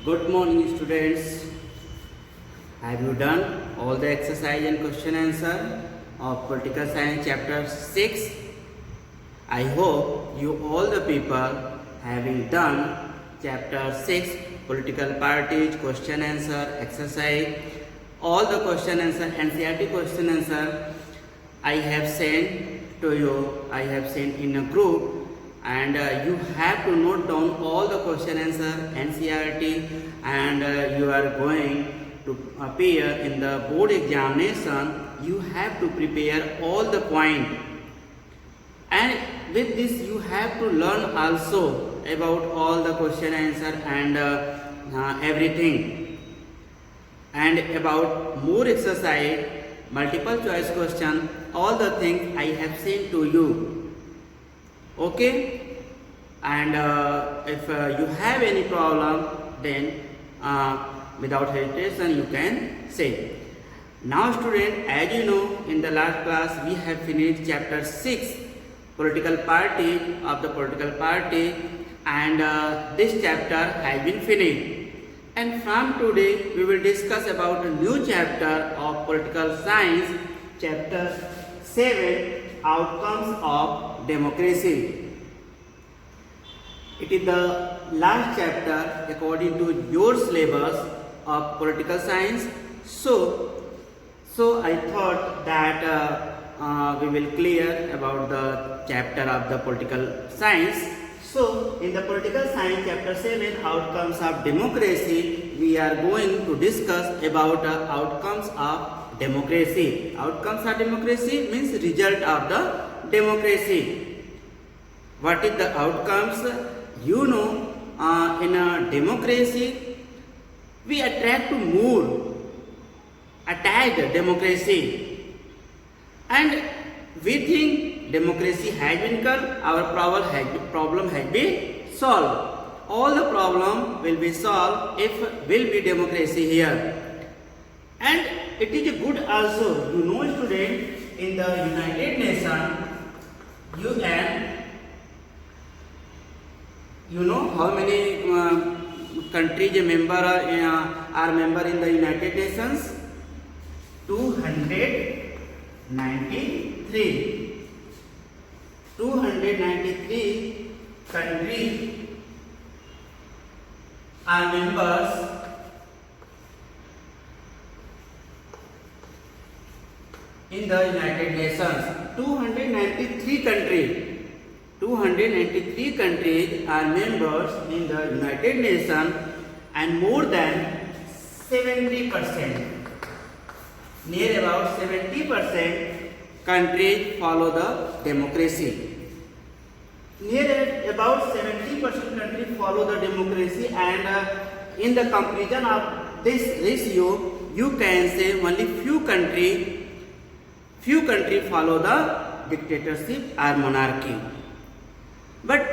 Good morning, students. Have you done all the exercise and question answer of Political Science chapter 6? I hope you all the people having done chapter 6 political parties question answer exercise, all the question answer NCERT question answer I have sent to you. I have sent in a group, and you have to note down all the question answer NCERT, and you are going to appear in the board examination. You have to prepare all the point, and with this you have to learn also about all the question answer and everything, and about more exercise, multiple choice question, all the things I have sent to you. Okay, and if you have any problem, then without hesitation you can say. Now student, as you know, in the last class we have finished chapter 6 political party of the political party, and this chapter has been finished. And from today we will discuss about a new chapter of political science, chapter 7, outcomes of democracy. It is the last chapter according to your syllabus of political science. So I thought that we will clear about the chapter of the political science. So in the political science chapter 7, outcomes of democracy, we are going to discuss about outcomes of democracy. Outcomes of democracy means result of the democracy. What is the outcomes? You know, in a democracy, we attract to more attached democracy, and we think democracy has been come, our problem has been solved. All the problem will be solved if will be democracy here. And it is good also, you know student, in the United Nations, UN, you know how many countries are member in the United Nations? 293. 293 countries are members in the United Nations. 293 countries. 293 countries are members in the United Nations, and more than 70%, near about 70% countries follow the democracy. Near about 70% countries follow the democracy, and in the comparison of this ratio, you can say only few countries follow the dictatorship or monarchy. But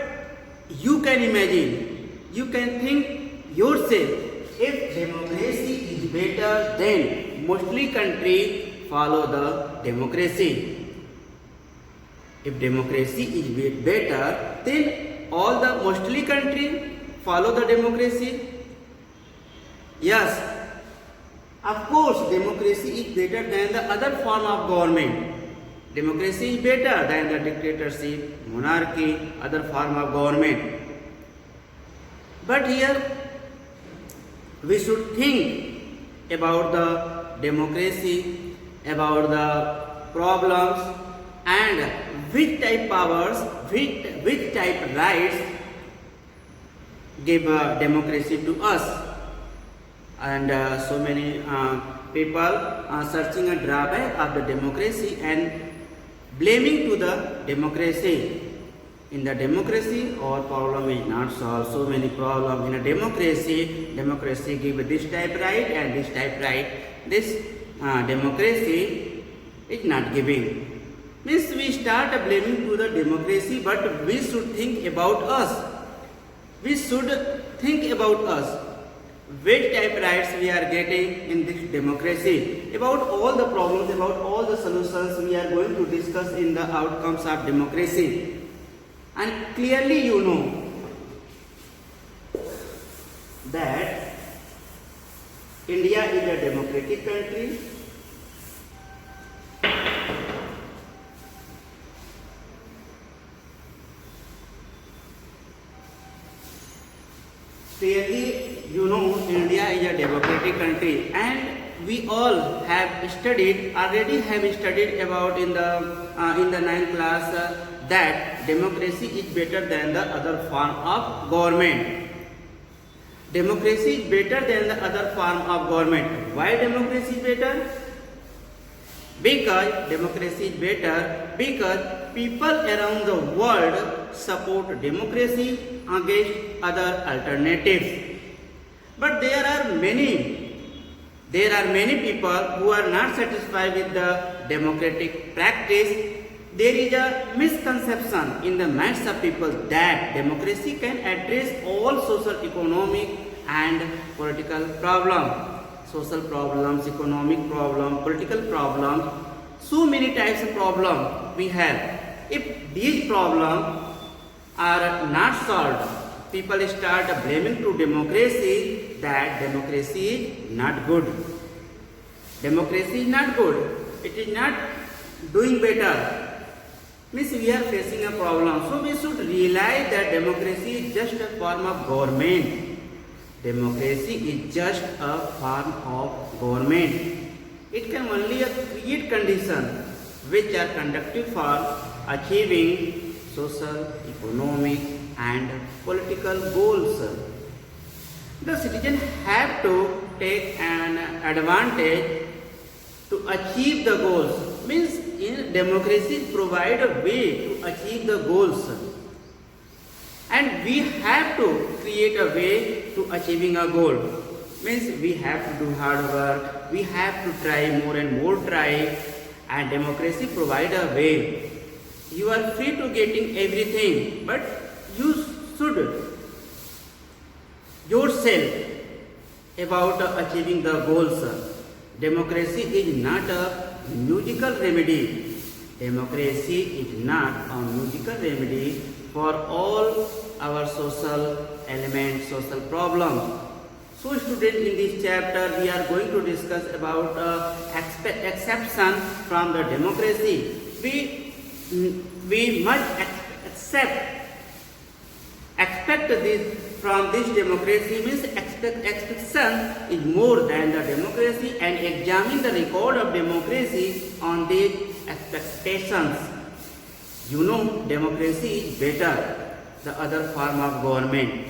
you can imagine, you can think yourself, if democracy is better, then mostly countries follow the democracy. If democracy is better, then all the mostly countries follow the democracy. Yes, of course, democracy is better than the other form of government. Democracy is better than the dictatorship, monarchy, other form of government. But here we should think about the democracy, about the problems, and which type powers, which type rights give democracy to us. And so many people are searching a drawback of the democracy and blaming to the democracy. In the democracy, our problem is not solved. So many problems in a democracy. Democracy give this type right and this type right. This democracy is not giving. Means we start blaming to the democracy, but we should think about us. We should think about us. Which type rights we are getting in this democracy. About all the problems, about all the solutions we are going to discuss in the outcomes of democracy. And clearly you know that India is a democratic country. Clearly, you know, India is a democratic country, and we all have studied about in the ninth class that democracy is better than the other form of government. Democracy is better than the other form of government. Why democracy is better? Because democracy is better because people around the world support democracy against other alternatives. But there are many people who are not satisfied with the democratic practice. There is a misconception in the minds of people that democracy can address all social, economic and political problems. Social problems, economic problems, political problems, so many types of problems we have. If these problems are not solved, people start blaming to democracy that democracy is not good. Democracy is not good. It is not doing better. Means we are facing a problem. So we should realize that democracy is just a form of government. Democracy is just a form of government. It can only create conditions which are conducive for achieving social, economic and political goals. The citizens have to take an advantage to achieve the goals. Means in democracy provide a way to achieve the goals. And we have to create a way to achieving a goal. Means we have to do hard work, we have to try more and more try, and democracy provide a way. You are free to getting everything, but you should yourself about achieving the goals. Democracy is not a musical remedy. Democracy is not a musical remedy for all our social elements, social problems. So students, in this chapter we are going to discuss about exception from the democracy. We must expect this from this democracy. Means expectation is more than the democracy, and examine the record of democracy on these expectations. You know, democracy is better the other form of government.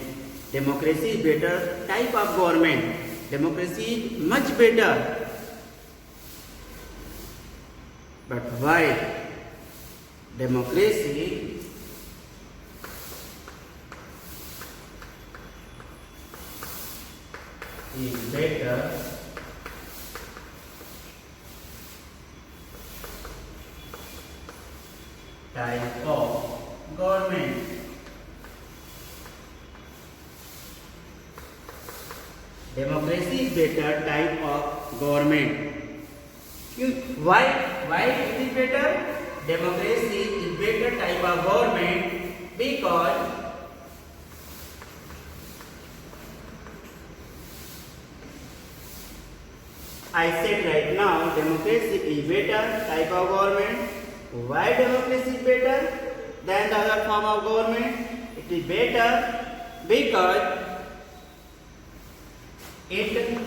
Democracy is better type of government. Democracy is much better. But why democracy is better type of government? Democracy is better type of government. Why it is better? Democracy is better type of government because I said right now democracy is better type of government. Why democracy is better than the other form of government? It is better because it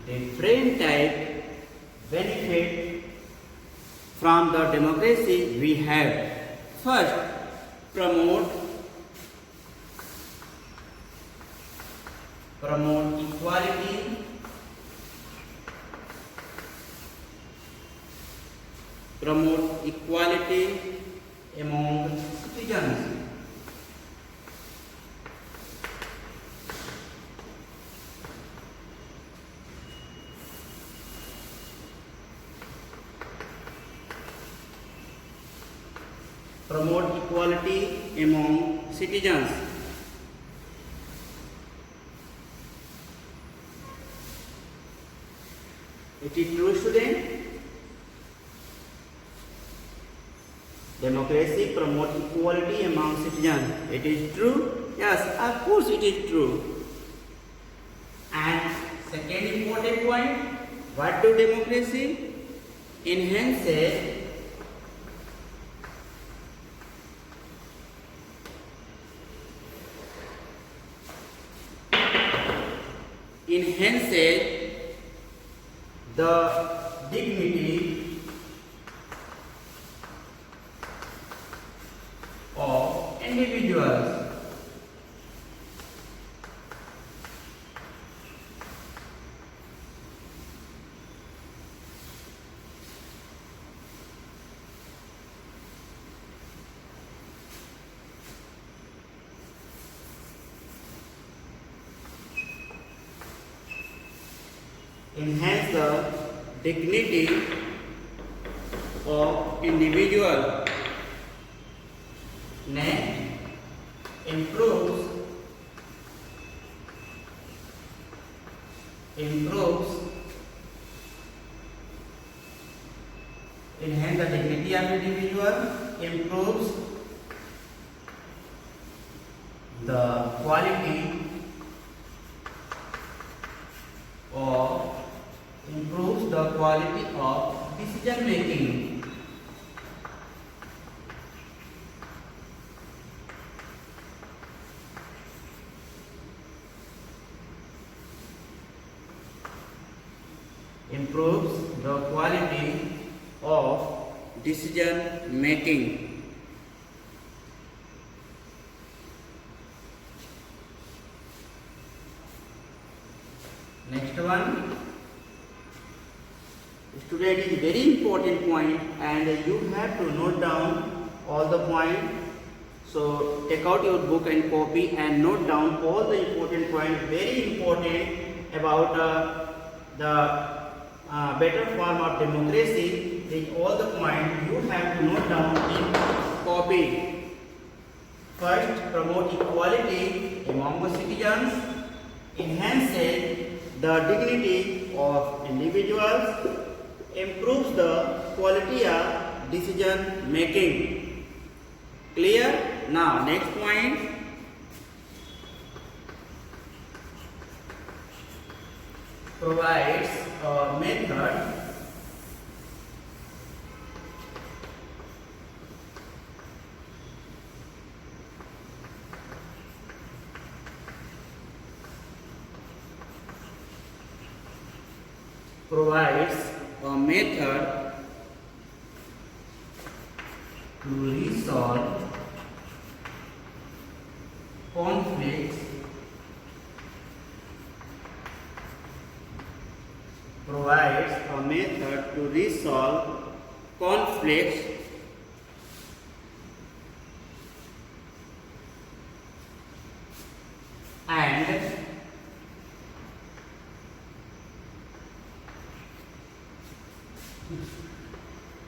different type benefit from the democracy we have. First, promote equality, among citizens. Promote equality among citizens. It is true, student. Democracy promotes equality among citizens. It is true. Yes, of course it is true. And second important point, what do democracy enhances? Enhances the dignity of individuals. Enhance the dignity of individual. Next, improves enhance the dignity of individual, improves the quality of decision making. Improves the quality of decision making. Next one, student, is very important point and you have to note down all the point. So take out your book and copy and note down all the important points, very important about the better form of democracy. Is all the points you have to note down in copy. First, promote equality among the citizens, enhances the dignity of individuals, improves the quality of decision making. Clear? Now next point, provides a method to resolve conflicts, provides a method to resolve conflicts and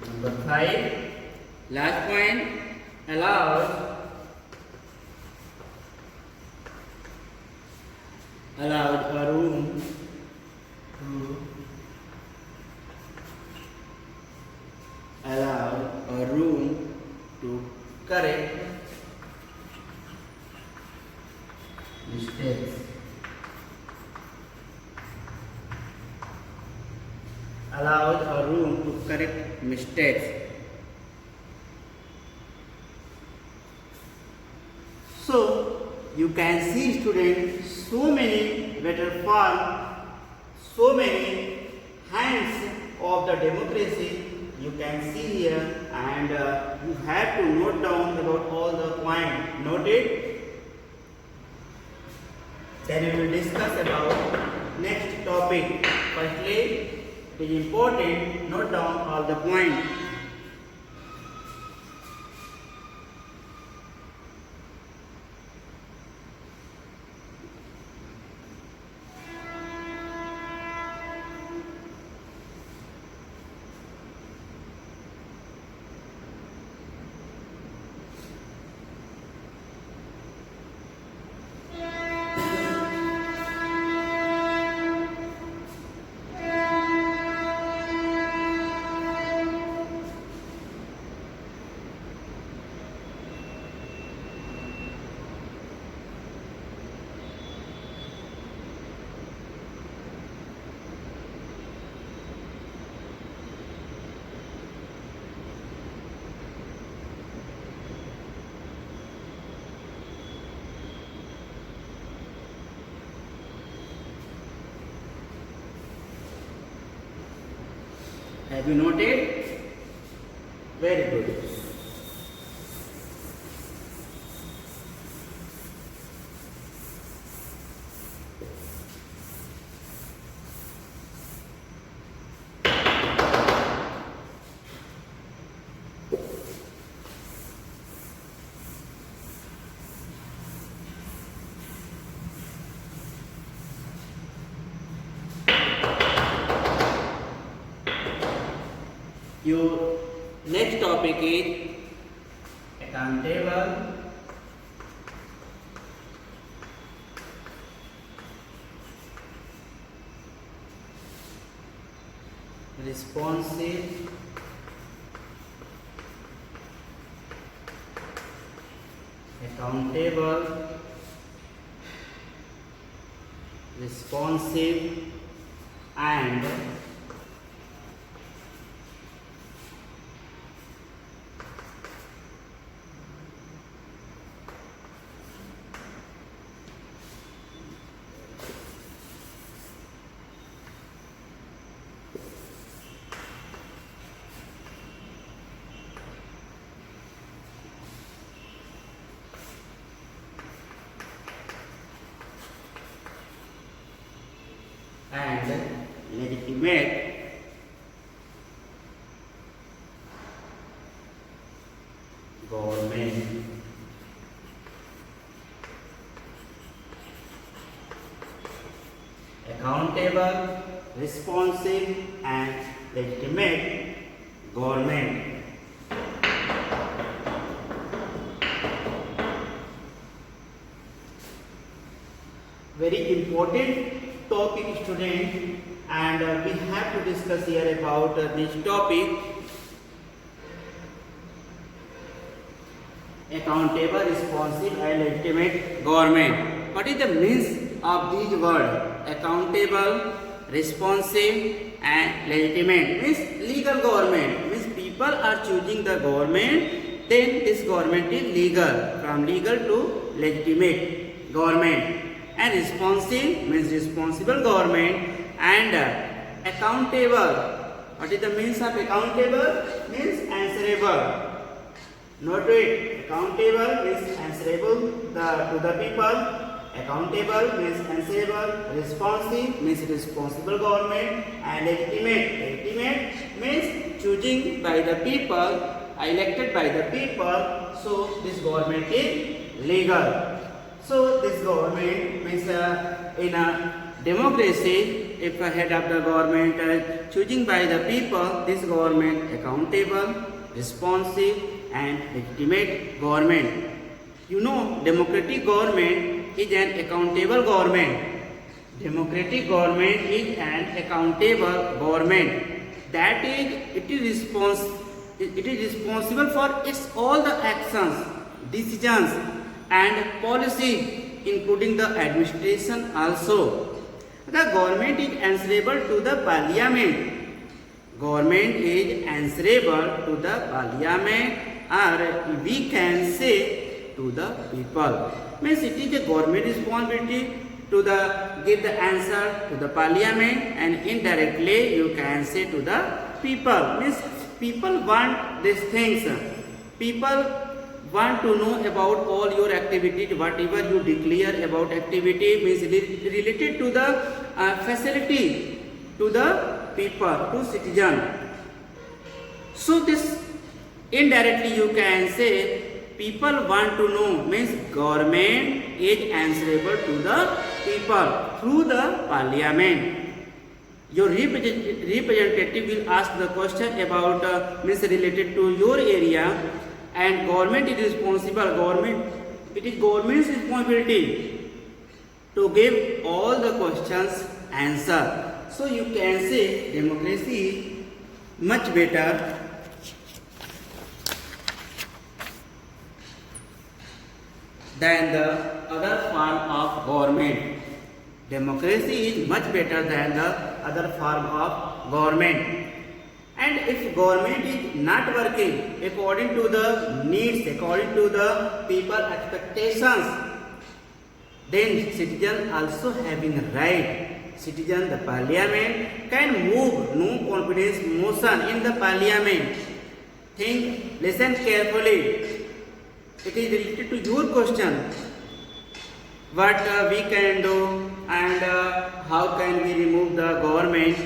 number 5, last point, allows a room to correct mistakes. Allows a room to correct mistakes. So you can see, students, so many better form, so many hands of the democracy you can see here, and you have to note down about all the points. Note it. Then we will discuss about next topic. Firstly, it is important, note down all the points. Have you noted? Very good. Your next topic is accountable, responsive, accountable, responsive, and legitimate government. Accountable, responsive, and legitimate government. Very important topic, student, and we have to discuss here about this topic. Accountable, responsive, and legitimate government. What is the means of these words? Accountable, responsive, and legitimate means legal government. Means people are choosing the government, then this government is legal. From legal to legitimate government. And responsive means responsible government, and accountable. What is the means of accountable? Means answerable. Note it. Accountable means answerable to the people. Accountable means answerable. Responsive means responsible government, and legitimate. Legitimate means choosing by the people, elected by the people. So this government is legal. So this government means in a democracy, if a head of the government choosing by the people, this government accountable, responsive, and legitimate government. You know, democratic government is an accountable government. Democratic government is an accountable government. That is, it is responsible for its all the actions, decisions, and policy, including the administration also. The government is answerable to the parliament. Government is answerable to the parliament, or we can say to the people. Means it is a government responsibility to give the answer to the parliament, and indirectly you can say to the people. Means people want these things. People want to know about all your activity, whatever you declare about activity means related to the facility to the people, to citizen. So this indirectly you can say people want to know means government is answerable to the people through the parliament. Your representative will ask the question about means related to your area, and government is responsible. It is government's responsibility to give all the questions answer. So you can say democracy is much better than the other form of government. Democracy is much better than the other form of government. And if government is not working according to the needs, according to the people expectations, then citizen also having right citizen, the parliament can move no confidence motion in the parliament. Think, listen carefully. It is related to your question. What we can do and how can we remove the government?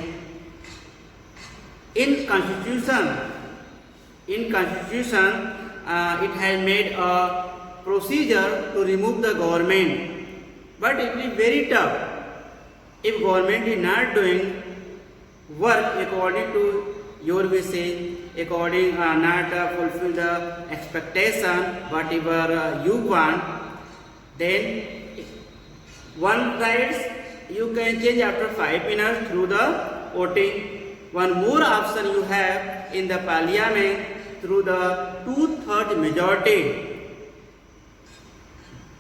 In constitution, it has made a procedure to remove the government, but it is very tough. If government is not doing work according to your wishes, according not fulfill the expectation whatever you want, then one rights you can change after 5 minutes through the voting. One more option you have in the parliament through the two-third majority.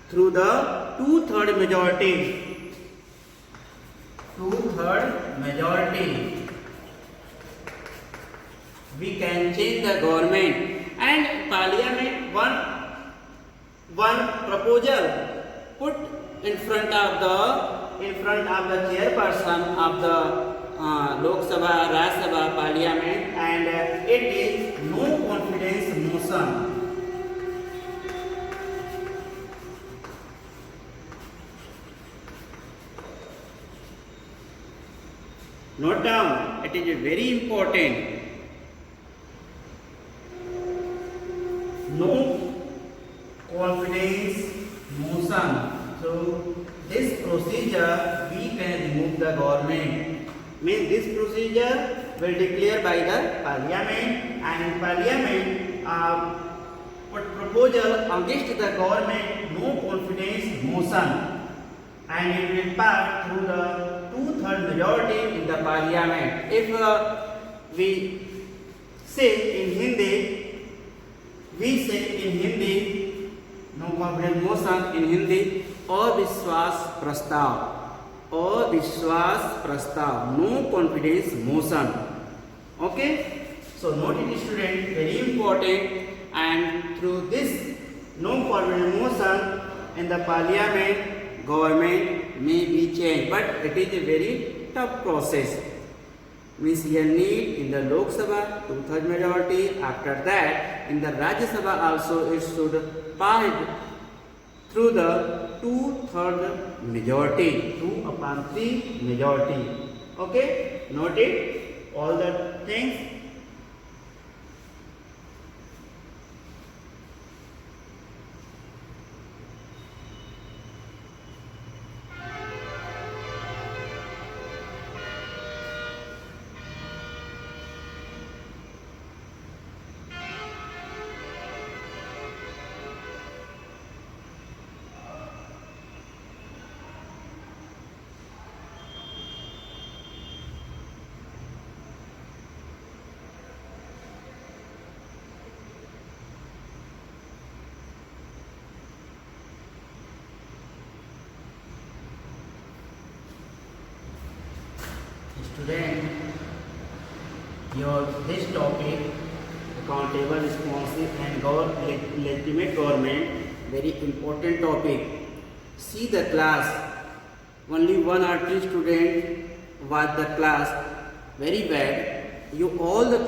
Through the two-third majority. Two-third majority. We can change the government, and parliament one proposal put in front of the chairperson of the Lok Sabha, Rajya Sabha, Parliament, and it is no confidence motion. Note down, it is very important. No confidence motion. So this procedure we can remove the government. Means this procedure will declare by the parliament, and parliament put proposal against the government no confidence motion, and it will pass through the two-third majority in the parliament. If we say in Hindi, no confidence motion in Hindi, अविश्वास प्रस्ताव, no confidence motion. Okay, so note it student, very important, and through this no confidence motion in the parliament, government may be changed, but it is a very tough process. Means you need in the Lok Sabha two-third majority. After that, in the Rajya Sabha also it should pass through the two-third majority, 2/3 majority. Okay, note it, all the things. Student, this topic, accountable, responsive and legitimate government, very important topic. See the class, only 1 or 2 students watch the class, very bad. You all the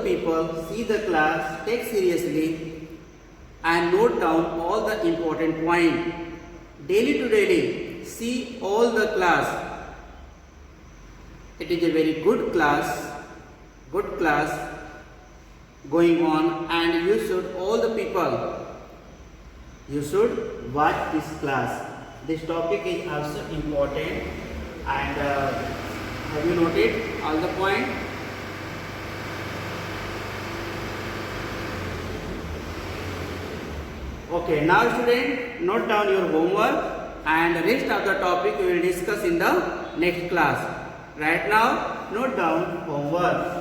people see the class, take seriously and note down all the important point. Daily to daily, see all the class. It is a very good class going on, and you should, all the people, you should watch this class. This topic is also important, and have you noted all the point? Okay, now student, note down your homework, and the rest of the topic we will discuss in the next class. Right now, note down homework.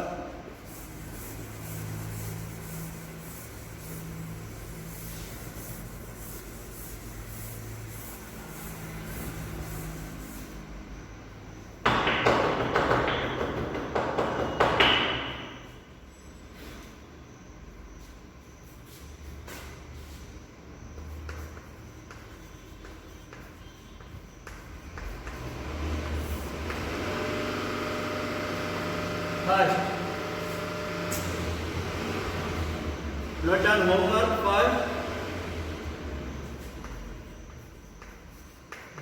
Note down homework first.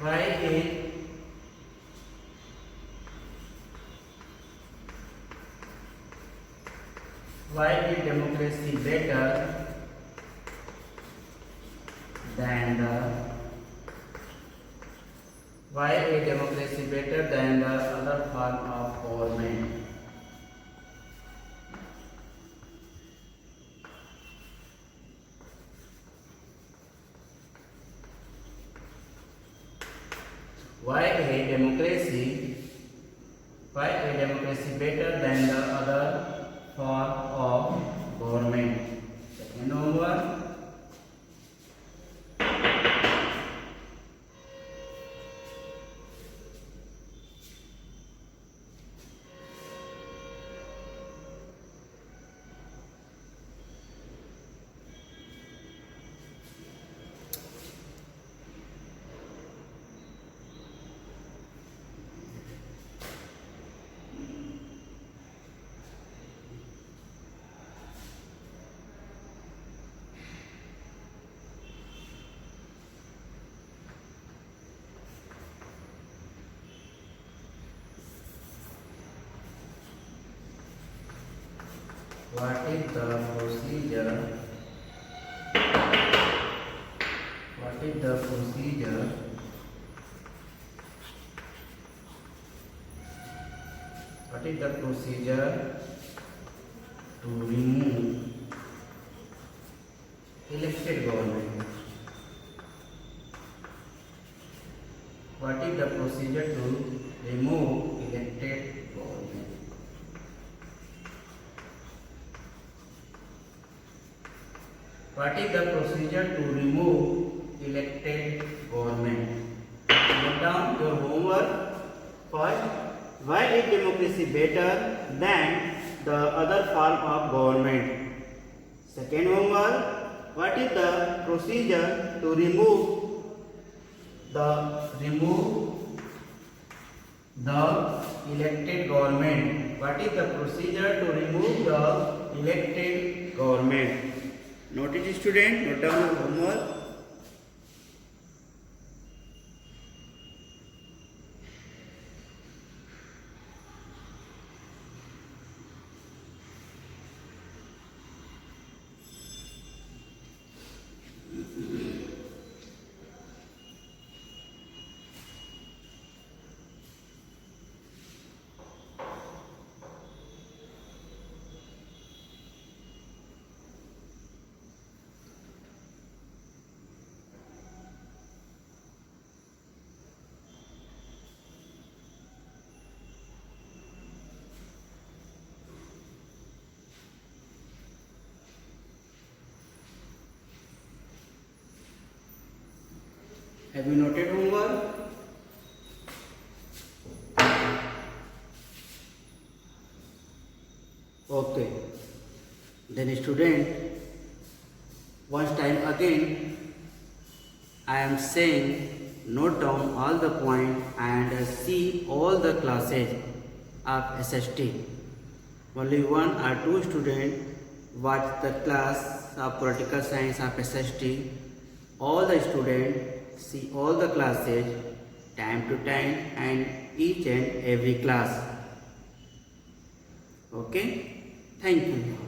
Why is democracy better than the other form of government? Why a democracy better than the other form of government? Second homework. What is the procedure? What is the procedure? What is the procedure to remove elected government? What is the procedure to remove elected government? What is the procedure to remove elected government? Note down your homework. First, why is democracy better than the other form of government? Second homework, what is the procedure to remove the elected government? What is the procedure to remove the elected government? Note it, student. Note down your homework. Have you noted homework? Okay. Then student, once time again, I am saying note down all the point and see all the classes of SST. Only one or two students watch the class of political science of SST. All the students see all the classes time to time and each and every class. Okay, thank you.